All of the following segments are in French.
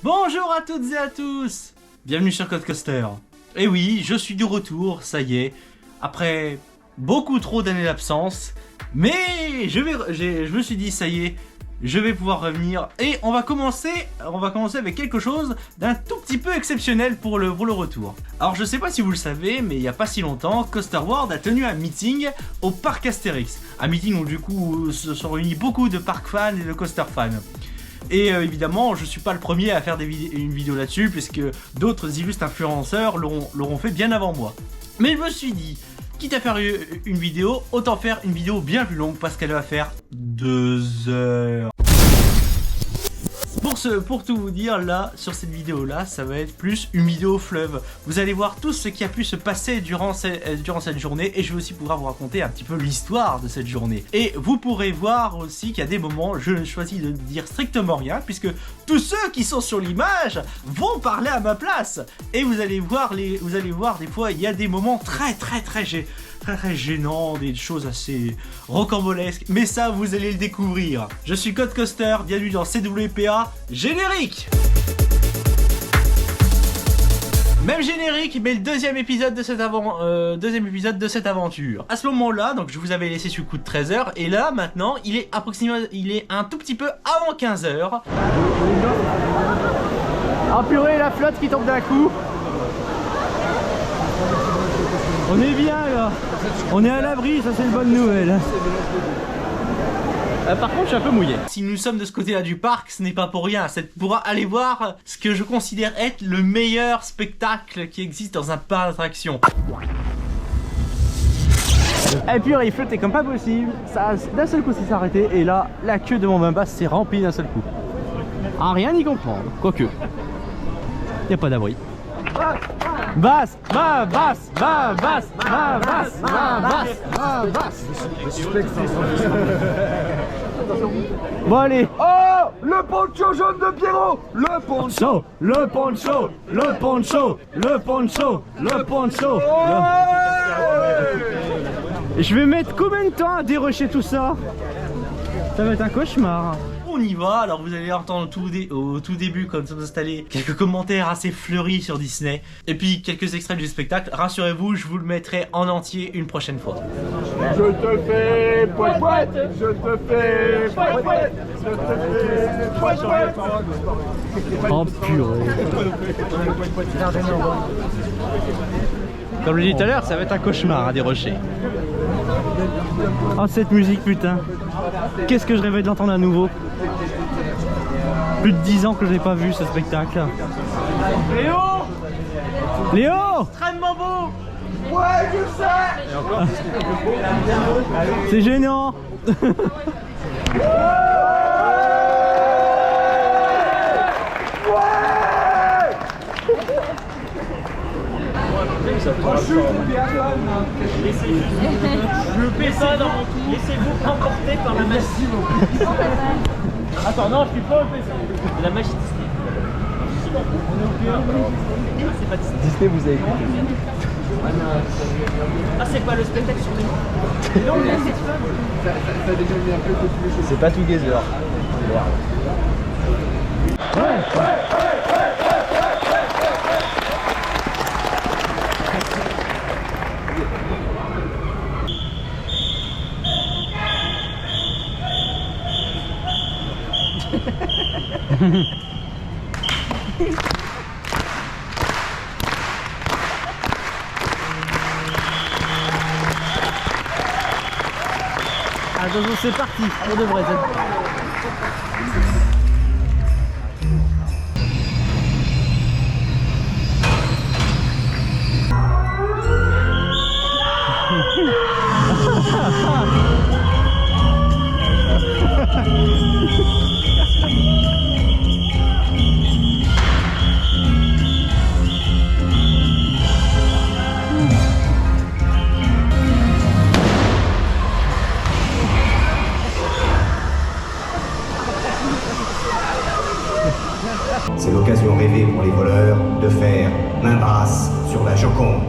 Bonjour à toutes et à tous. Bienvenue sur Codecoaster. Et oui, je suis de retour, ça y est, après beaucoup trop d'années d'absence, mais je me suis dit ça y est, je vais pouvoir revenir et on va commencer avec quelque chose d'un tout petit peu exceptionnel pour le retour. Alors je sais pas si vous le savez, mais il y a pas si longtemps, Coaster World a tenu un meeting au parc Astérix, un meeting où du coup se sont réunis beaucoup de parc fans et de coaster fans. Et évidemment, je suis pas le premier à faire une vidéo là-dessus, puisque d'autres illustres influenceurs l'auront fait bien avant moi. Mais je me suis dit, quitte à faire une vidéo, autant faire une vidéo bien plus longue, parce qu'elle va faire 2 heures. Pour tout vous dire, là, sur cette vidéo-là, ça va être plus une vidéo fleuve. Vous allez voir tout ce qui a pu se passer durant cette journée, et je vais aussi pouvoir vous raconter un petit peu l'histoire de cette journée. Et vous pourrez voir aussi qu'il y a des moments, je choisis de dire strictement rien, puisque tous ceux qui sont sur l'image vont parler à ma place. Et vous allez voir des fois, il y a des moments très gênants, des choses assez rocambolesques, mais ça vous allez le découvrir. Je suis Codecoaster, bienvenue dans CWPA, générique. Même générique, mais le deuxième épisode de cette aventure. À ce moment-là, donc je vous avais laissé sur le coup de 13h, et là maintenant, il est un tout petit peu avant 15h. Ah purée, la flotte qui tombe d'un coup. On est bien là, on est à l'abri, ça c'est une bonne nouvelle. Par contre je suis un peu mouillé. Si nous sommes de ce côté là du parc, ce n'est pas pour rien, c'est pour aller voir ce que je considère être le meilleur spectacle qui existe dans un parc d'attractions. Et puis il flottait comme pas possible, d'un seul coup ça s'est arrêté et là la queue de mon Bimba s'est remplie d'un seul coup. À rien y comprendre, quoique, y a pas d'abri. Basse, basse. Bon allez. Oh, le poncho jaune de Pierrot. Le poncho. Et je vais mettre combien de temps à dérocher tout ça? Ça va être un cauchemar. On y va, alors vous allez entendre au tout début, comme ça installé, quelques commentaires assez fleuris sur Disney, et puis quelques extraits du spectacle. Rassurez-vous, je vous le mettrai en entier une prochaine fois. Je te fais poète poète, je te fais poète poète, je te fais poète poète. Oh purée. Comme je l'ai dit tout à l'heure, ça va être un cauchemar à dérocher. Oh cette musique putain. Qu'est-ce que je rêvais de l'entendre à nouveau. Plus de 10 ans que je n'ai pas vu ce spectacle. Léo, extrêmement beau. Ouais, je sais. C'est gênant. Je fais ça dans mon tour. Laissez-vous emporter par la magie. Attends, non, je suis pas au PC. La magie Disney. C'est pas Disney. Disney vous avez écouté. Ah, c'est pas le spectacle sur les non, mais c'est pas. Ça a déjà mis un peu de plus. C'est pas tout gazer. Attention, c'est parti, on devrait être. C'est l'occasion rêvée pour les voleurs de faire main basse sur la Joconde.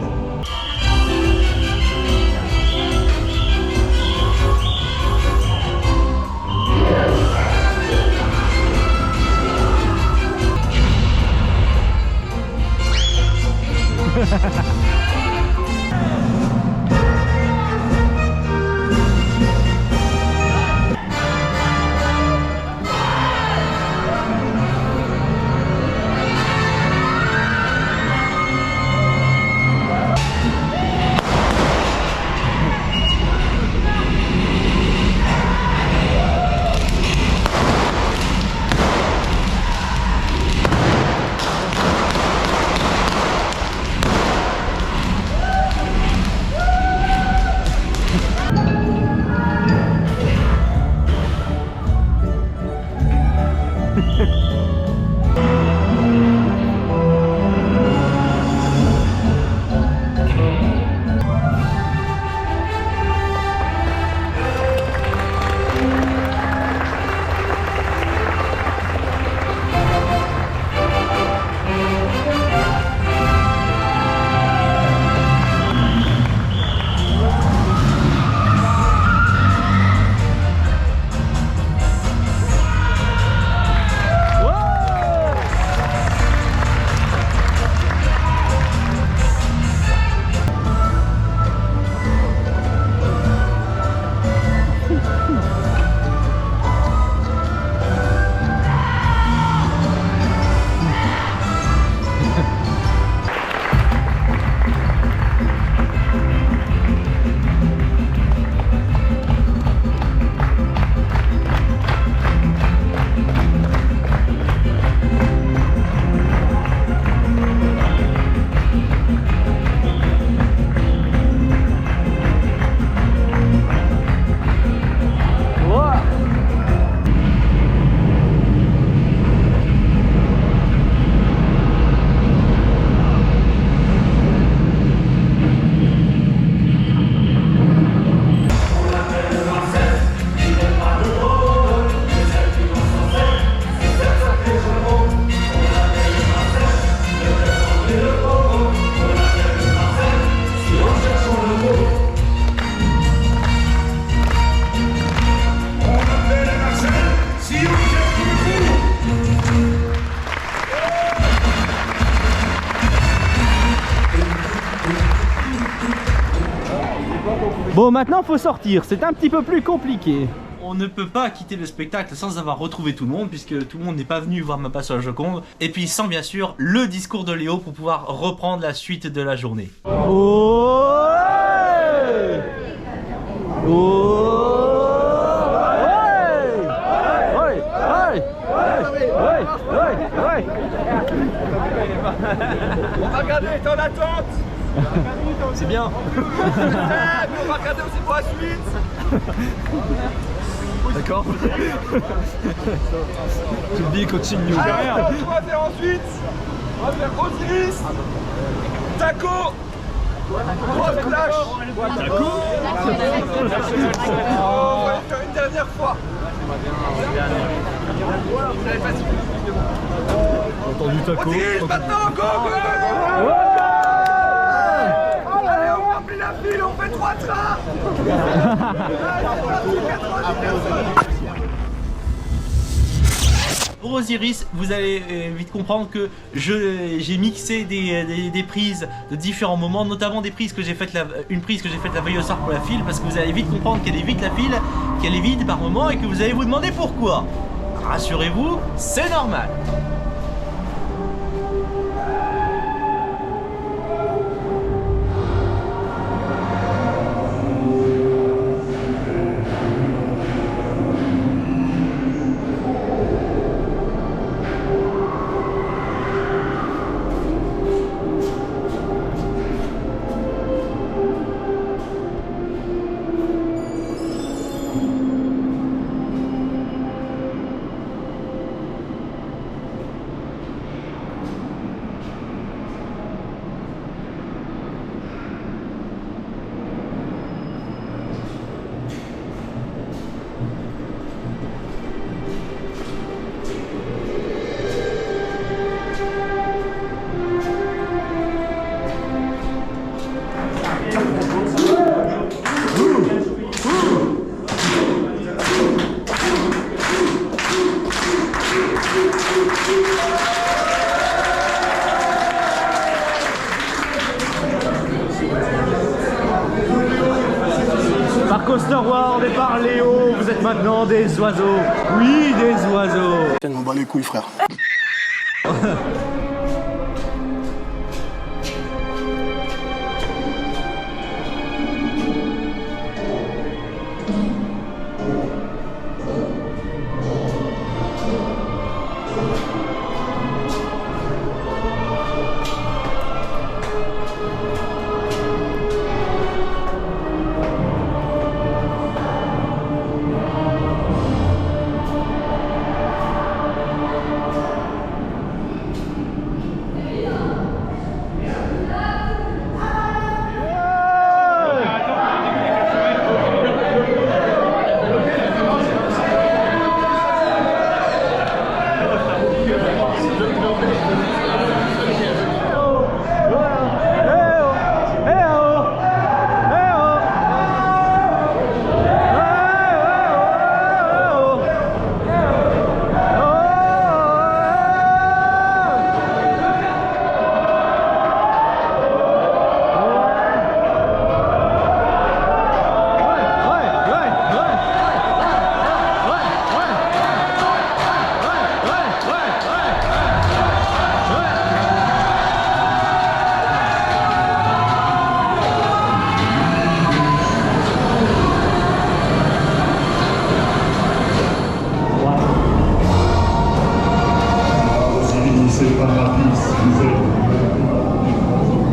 Bon, maintenant faut sortir, c'est un petit peu plus compliqué. On ne peut pas quitter le spectacle sans avoir retrouvé tout le monde, puisque tout le monde n'est pas venu voir ma passe sur la Joconde. Et puis sans bien sûr le discours de Léo pour pouvoir reprendre la suite de la journée. Oh, ouais. Oh, ouais. Ouais. On va regarder, t'es en attente. C'est bien. On va regarder aussi pour la suite. D'accord. To be continue. Alors, on va faire ensuite. On va faire Osiris. Taco. Grosse flash. Taco. On va le faire une dernière fois. Vous n'avez pas suffi. Entendu taco. Osiris, maintenant, go, go, go, go. Allez, on remplit la file, on fait 3 trains. Pour Osiris, vous allez vite comprendre que j'ai mixé des prises de différents moments, notamment des prises que j'ai faites une prise que j'ai faite la veille au soir pour la file, parce que vous allez vite comprendre qu'elle est vide la file, qu'elle est vide par moment et que vous allez vous demander pourquoi. Rassurez-vous, c'est normal. Par Coaster World et par Léo, vous êtes maintenant des oiseaux. Oui, des oiseaux. On bat les couilles, frère.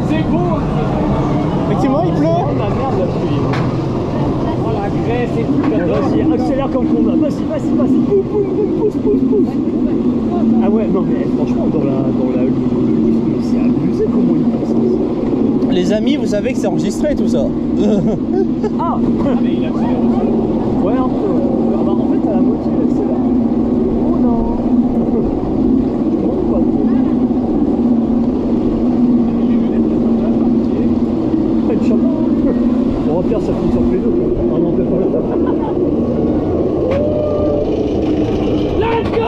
C'est beau. Effectivement, il pleut. Oh la merde, la pluie. Oh la grève, c'est tout. Vas-y, accélère comme combat. Vas-y. Boum, pousse. Ah ouais, non mais franchement, dans la c'est abusé comment il pense. Les amis, vous savez que c'est enregistré tout ça. Ah mais il accélère aussi. Ouais, un peu. Ah bah en fait, à la moitié, il accélère. Oh non. On va faire ça plus sur les deux. Ah non, peut-être pas. Let's go!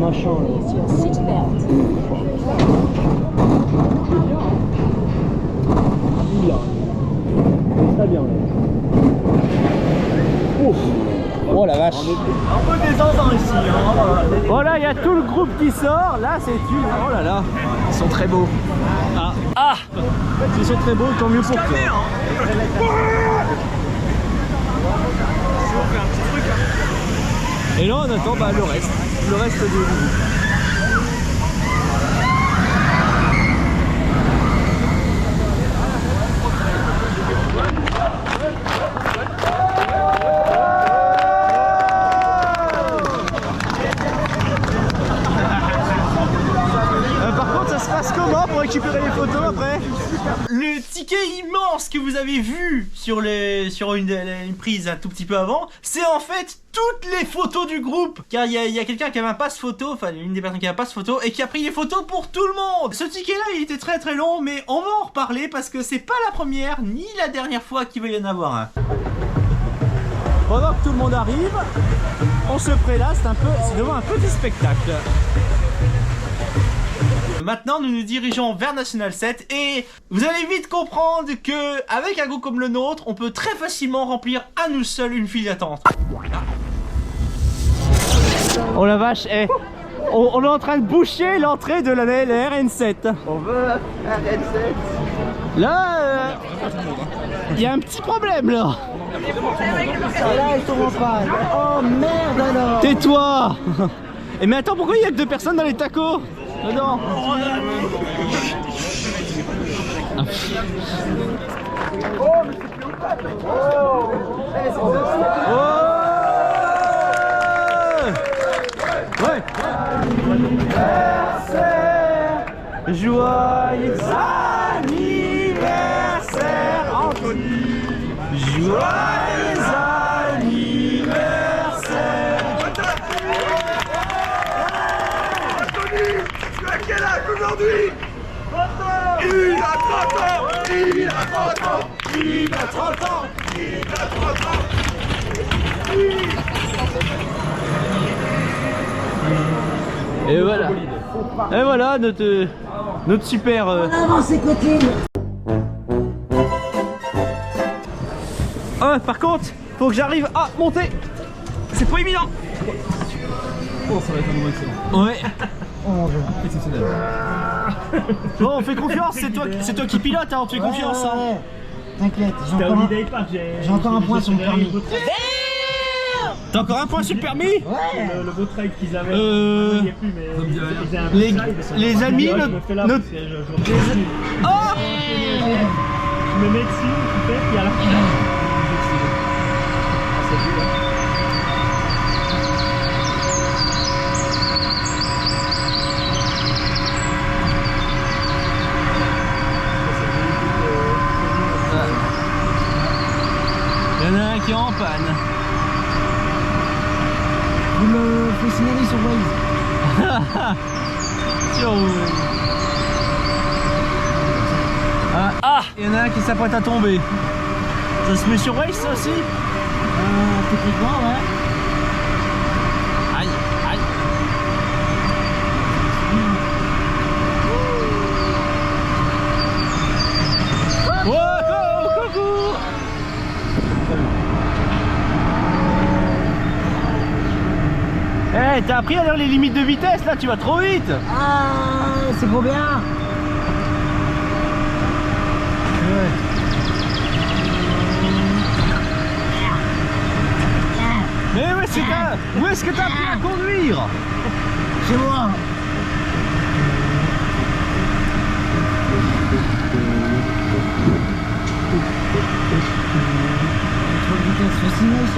machin là. Il là. Très bien là. Oh la vache. Un peu désordre ici. Hein. Voilà, il y a tout le groupe qui sort. Là, c'est une. Oh là là. Ils sont très beaux. Ah. Ils sont très beaux, tant mieux pour toi. Et là, on attend le reste du groupe. Pour récupérer les photos après. Le ticket immense que vous avez vu sur une prise un tout petit peu avant, c'est en fait toutes les photos du groupe. Car il y a quelqu'un qui avait un passe photo, enfin une des personnes qui avait un passe photo et qui a pris les photos pour tout le monde. Ce ticket là il était très long, mais on va en reparler parce que c'est pas la première ni la dernière fois qu'il va y en avoir un. Pendant que tout le monde arrive, on se prélasse c'est devant un petit spectacle. Maintenant, nous nous dirigeons vers National 7 et vous allez vite comprendre que avec un groupe comme le nôtre, on peut très facilement remplir à nous seuls une file d'attente. Oh la vache, on est en train de boucher l'entrée de la RN7. On veut un RN7. Là, il y a un petit problème là. Là, ils sont en panne. Oh merde alors. Tais-toi. Et mais attends, pourquoi il y a que 2 personnes dans les tacos? Non. Ouais. Joyeux anniversaire Anthony. Joyeux anniversaire. Tu as quel âge aujourd'hui? 30 ans. Il a 30 ans. Il a 30 ans. Il a 30 ans. Il a 30 ans. Et voilà. Et voilà notre super. Ah, par contre, faut que j'arrive à monter. C'est pas évident. Oh, ça va être un moment excellent. Ouais. Oh mon dieu, exceptionnel. Bon, on fait confiance, c'est toi qui pilote, hein, on te fait confiance. Hein. Ouais. T'inquiète, j'ai encore un point sur le permis. T'as encore un point sur le permis? Ouais. Le beau trail qu'ils avaient, il n'y a plus, mais ils faisaient un les amis, je me fais là parce que je Oh me mets dessus, tu fais, puis à la fin. Il y en a un qui est en panne. Vous me faites signaler sur Waze. Sur Waze. Ah, il y en a un qui s'apprête à tomber. Ça se met sur Waze ça aussi? Techniquement, ouais. Aïe, aïe. Oh, coucou. Eh, t'as appris à lire les limites de vitesse là, tu vas trop vite. Ah, c'est trop bien. Mais où est-ce que t'as appris à conduire? Chez moi.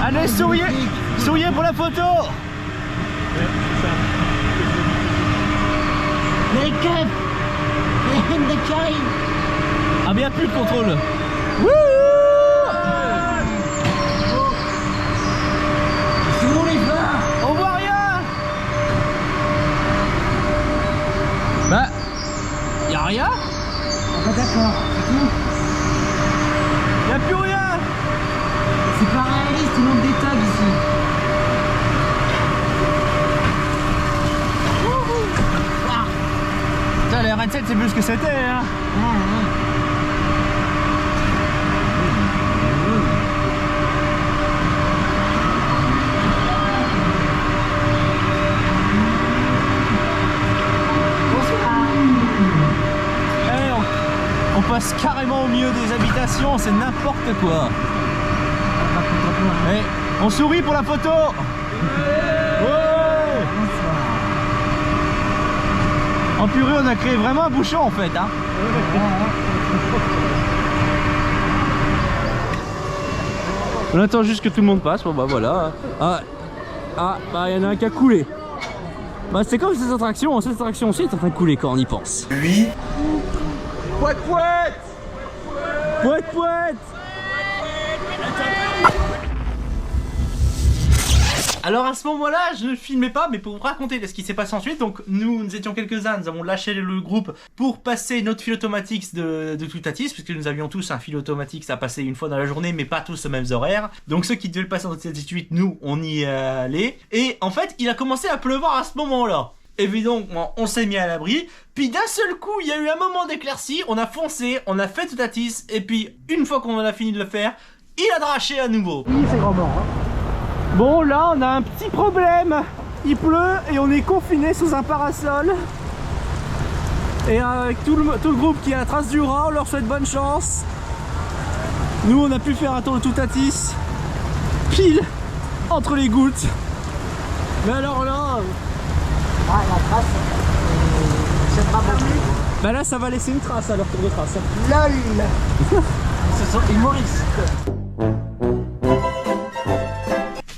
Allez, souriez pour la photo. Les keufs. Les carrés. Ah bien plus de contrôle. Wouh! C'est bon les phares. On voit rien. Bah, y'a rien. Ah bah d'accord, c'est tout. Y'a plus rien. C'est pas réaliste, il manque des tags ici. 1h27 c'est plus ce que c'était hein. On passe carrément au milieu des habitations, c'est n'importe quoi. Hey, on sourit pour la photo. Ouais. En purée, on a créé vraiment un bouchon en fait. Hein. On attend juste que tout le monde passe. Bon bah voilà. Bah il y en a un qui a coulé. Bah c'est comme cette attraction aussi est en train de couler quand on y pense. Lui. Pouet pouet. Pouet pouet. Alors à ce moment-là, je ne filmais pas, mais pour vous raconter ce qui s'est passé ensuite, donc nous étions quelques-uns, nous avons lâché le groupe pour passer notre fil automatique de Toutatis, puisque nous avions tous un fil automatique à passer une fois dans la journée, mais pas tous aux mêmes horaires. Donc ceux qui devaient le passer en 78, nous, on y allait. Et en fait, il a commencé à pleuvoir à ce moment-là. Évidemment, on s'est mis à l'abri, puis d'un seul coup, il y a eu un moment d'éclaircie, on a foncé, on a fait Toutatis, et puis une fois qu'on a fini de le faire, il a draché à nouveau. Oui, c'est grand mort. Hein. Bon là on a un petit problème, il pleut et on est confiné sous un parasol. Et avec tout le groupe qui est à la trace du rat, on leur souhaite bonne chance. Nous on a pu faire un tour de Toutatis pile entre les gouttes. Mais alors là... Ah, la trace, c'est pas bon. Bah là ça va laisser une trace à leur tour de trace. LOL. Ce sont humoristes.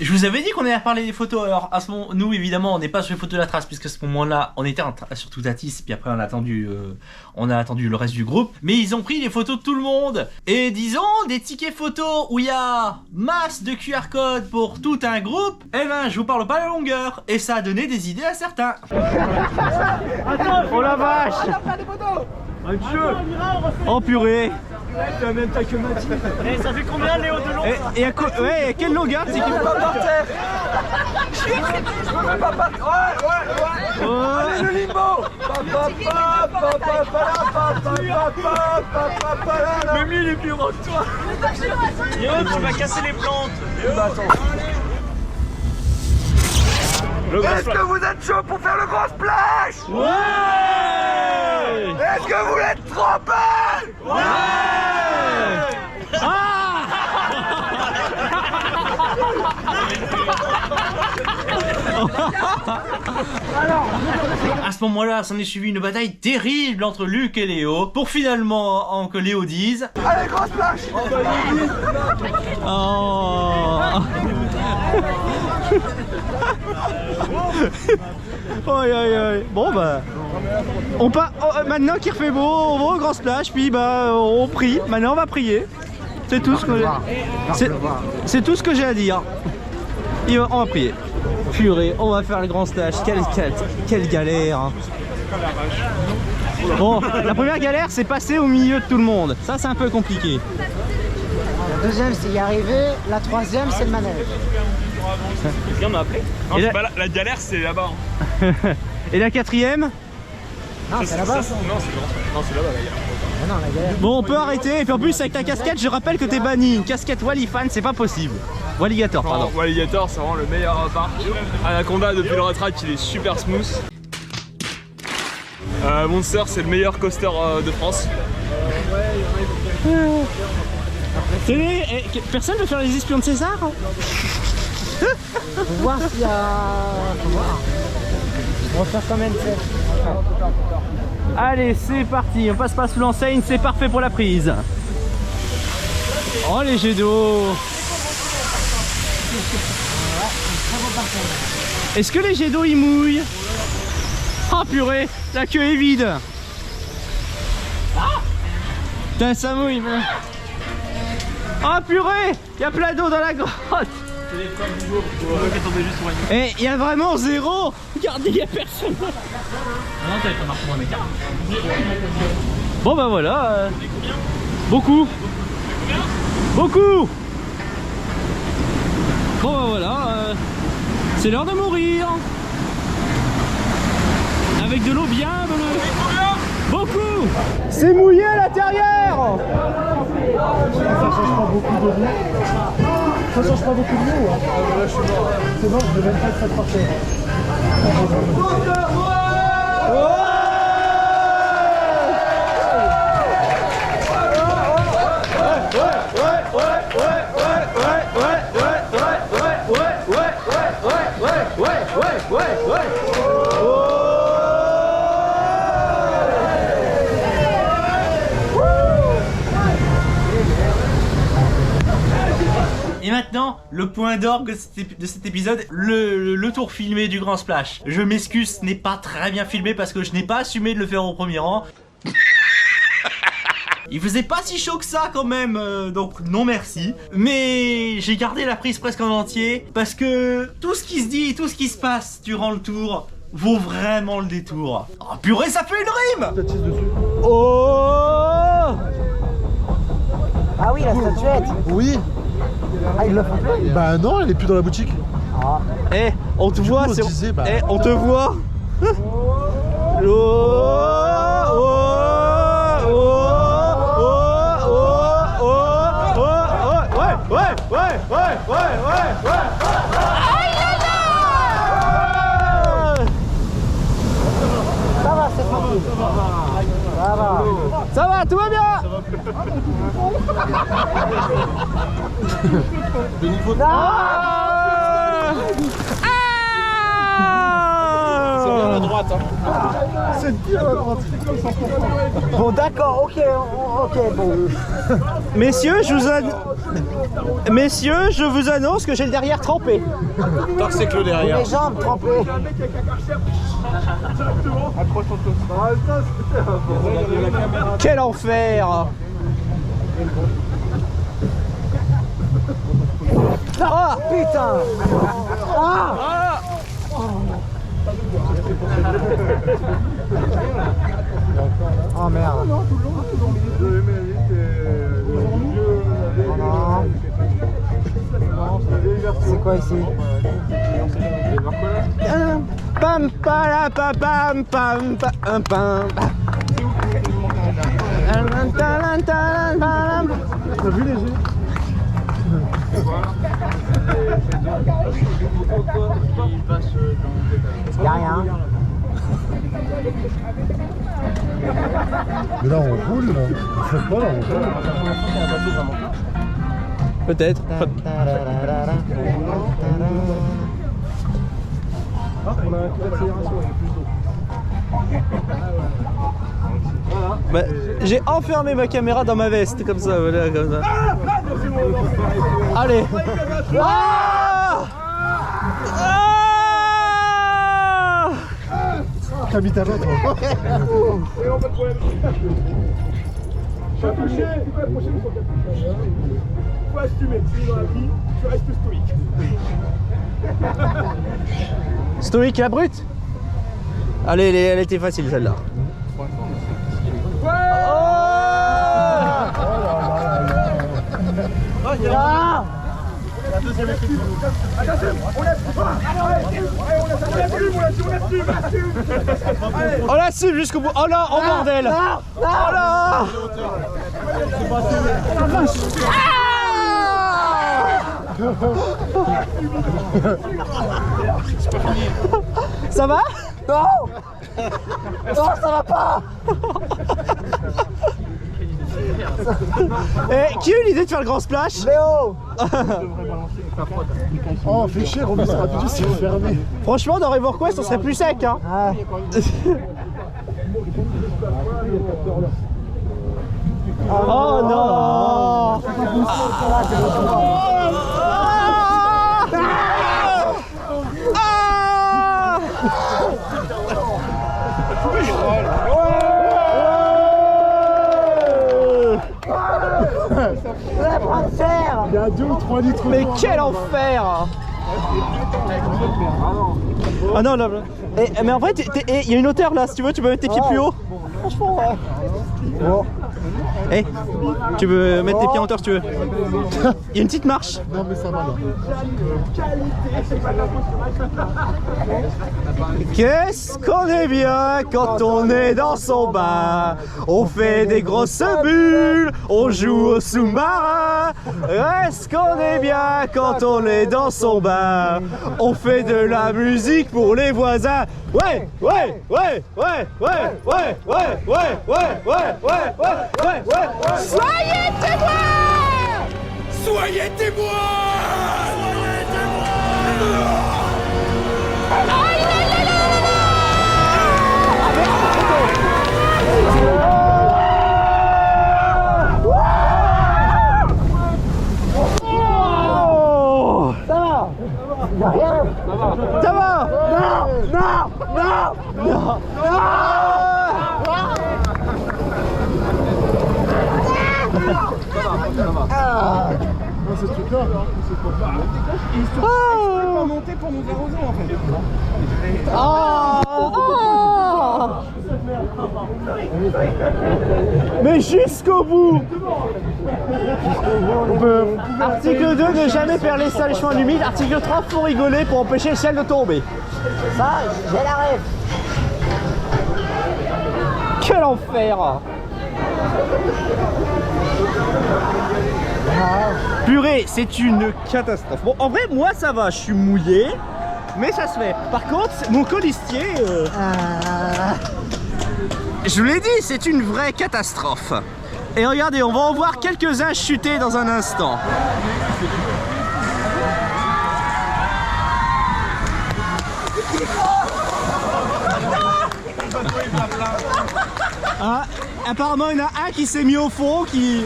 Je vous avais dit qu'on allait reparler des photos. Alors à ce moment, nous évidemment on n'est pas sur les photos de la trace, puisque à ce moment-là on était sur Toutatis, puis après on a attendu le reste du groupe. Mais ils ont pris les photos de tout le monde. Et disons des tickets photos où il y a masse de QR code pour tout un groupe. Eh ben je vous parle pas de la longueur. Et ça a donné des idées à certains. Oh la vache! Oh purée! Tu as même taille que Mathilde. Et ça fait combien Léo de long? Et à quelle longueur c'est qu'il Pas par terre. Je veux pas par terre. Ouais. Allez, le limbo. Même lui il est plus grand que toi. Yo, tu vas casser les plantes. Est-ce que vous êtes chaud pour faire le grand splash? Ouais! Est-ce que vous voulez tremper? Ouais! À ce moment-là, s'en est suivi une bataille terrible entre Luc et Léo, pour finalement que Léo dise Allez, grand splash. Oh! Oi, oi, oi. Bon bah on part maintenant qu'il refait beau, on va au grand splash, puis bah on prie. Maintenant on va prier. C'est tout ce que c'est tout ce que j'ai à dire. On va prier. Purée, on va faire le grand splash. Quelle galère. Bon, la première galère c'est passer au milieu de tout le monde. Ça c'est un peu compliqué. La deuxième, c'est y arriver. La troisième, c'est le manège. Quelqu'un m'a appelé. Non, c'est pas la galère, c'est là-bas. Et la quatrième? Non, c'est là-bas. Non, c'est là-bas la galère. Ah non, la galère. Bon, on peut arrêter. Et puis en plus, avec ta casquette, je rappelle que t'es banni. Une casquette Wally-fan, c'est pas possible. Walligator, pardon. Walligator, c'est vraiment le meilleur parc. Anaconda, depuis le retrack, il est super smooth. Monster, c'est le meilleur coaster de France. Personne veut faire les espions de César? Faut voir s'il y a... Faut voir. On va faire quand même fait. Allez, c'est parti. On passe pas sous l'enseigne, c'est parfait pour la prise. Oh, les jets d'eau. Est-ce que les jets d'eau ils mouillent? Oh purée, la queue est vide. Putain, ça mouille. Oh purée, il y a plein d'eau dans la grotte. Et il y a vraiment zéro. Regardez, il y a personne. Bon bah voilà. Beaucoup. Beaucoup. Bon bah voilà. C'est l'heure de mourir. Avec de l'eau bien bleue. C'est mouillé à l'intérieur. Ça change pas beaucoup de nous. Hein. C'est bon, je vais même pas être très parfait. Et maintenant, le point d'orgue de cet épisode, le tour filmé du Grand Splash. Je m'excuse, ce n'est pas très bien filmé parce que je n'ai pas assumé de le faire au premier rang. Il faisait pas si chaud que ça quand même, donc non merci. Mais j'ai gardé la prise presque en entier parce que tout ce qui se dit, tout ce qui se passe durant le tour vaut vraiment le détour. Oh purée, ça fait une rime! Oh! Ah oui, la statuette. Oui. Ah, ils le font plus. Bah non, elle est plus dans la boutique. Eh, on te voit, on c'est... disait, bah, Eh, on te voit. Ça va, c'est tranquille. Ça va. Ça va, tout va bien. c'est bien à la droite. Hein. C'est bien à la droite. Bon, d'accord, ok, bon. Messieurs, je vous annonce que j'ai le derrière trempé. Tant que c'est que le derrière. Les jambes trempées. Quel enfer. Ah, putain. Ah. Oh merde. Non. C'est quoi ici? Pam pam pam pam pam pam pam. T'as vu les jeux? Y'a rien. Mais là on roule là. On fait pas là, on roule. Peut-être. Bah, j'ai enfermé ma caméra dans ma veste, comme ça, voilà, comme ça. Allez. Ah ah T'habites à l'autre. Pas touché, la prochaine fois. Faut assumer, sinon dans la vie, tu restes stoïque. Stoïque la brute. Allez, elle était facile celle-là. Ah. La deuxième équipe. Attention, on lève pas. On l'assume jusqu'au bout. Oh là, oh bordel. Oh là. Ça va? Non. Non, ça va pas. Eh, qui a eu l'idée de faire le grand splash? Léo. Oh, fait chier, Romy Stratégie, c'est fermé. Franchement, dans River Quest, on serait plus sec, hein. Ah. Oh non. Il y a 2 ou 3 litres. Mais quel enfer. Ah non, là. Mais en vrai, il y a une hauteur là, si tu veux, tu peux mettre tes pieds plus haut. Franchement, ouais. Oh. Eh, tu veux mettre tes pieds en hauteur si tu veux. Il y a une petite marche. Non mais ça va là. Qu'est-ce qu'on est bien quand on est dans son bar. On fait des grosses bulles, on joue au sous-marin. Est-ce qu'on est bien quand on est dans son bar. On fait de la musique pour les voisins. Ouais, ouais, ouais, ouais, ouais, ouais, ouais, ouais, ouais, ouais, ouais, ouais, ouais, ouais. Soyez témoins! Soyez témoins! Soyez témoins! Ça va? Non! Non! Non! Non! Non, ce truc là, c'est pas Pas monter pour nous arroser en fait. Mais jusqu'au bout. Article 2, ne jamais faire les salissements humides. Article 3, faut rigoler pour empêcher le ciel de tomber. Ça, j'ai la rêve. Quel enfer. Purée, c'est une catastrophe. Bon, en vrai, moi ça va, je suis mouillé, mais ça se fait. Par contre, mon colistier... Je vous l'ai dit, c'est une vraie catastrophe. Et regardez, on va en voir quelques-uns chuter dans un instant. Ah, apparemment, il y en a un qui s'est mis au fond, qui...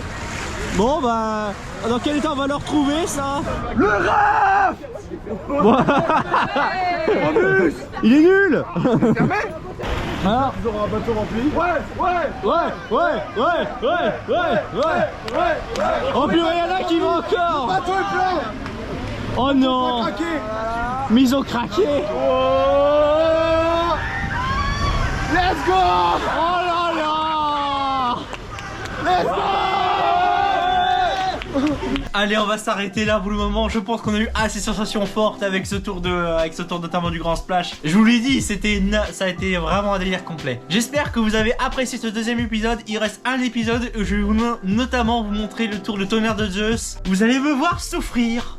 Bon, bah... Dans quel état on va le retrouver, ça? Le rêve. Il est nul. Alors, ils auront un bateau rempli. ouais. Oh purée, il y en a qui vont encore. Bateau est plein. Oh non. Craqué. Mais ils ont craqué. Let's go. Oh là là. Let's go. Allez, on va s'arrêter là pour le moment. Je pense qu'on a eu assez de sensations fortes avec ce tour notamment du Grand Splash. Je vous l'ai dit, ça a été vraiment un délire complet. J'espère que vous avez apprécié ce deuxième épisode. Il reste un épisode où je vais notamment vous montrer le tour de tonnerre de Zeus. Vous allez me voir souffrir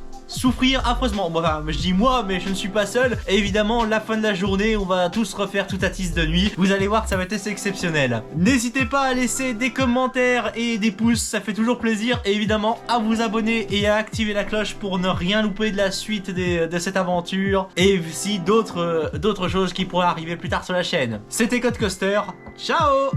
affreusement. Bon, enfin, je dis moi, mais je ne suis pas seul. Et évidemment, la fin de la journée, on va tous refaire toute Atis de nuit. Vous allez voir que ça va être assez exceptionnel. N'hésitez pas à laisser des commentaires et des pouces, ça fait toujours plaisir. Et évidemment, à vous abonner et à activer la cloche pour ne rien louper de la suite de cette aventure. Et aussi d'autres choses qui pourraient arriver plus tard sur la chaîne. C'était Codecoaster. Ciao!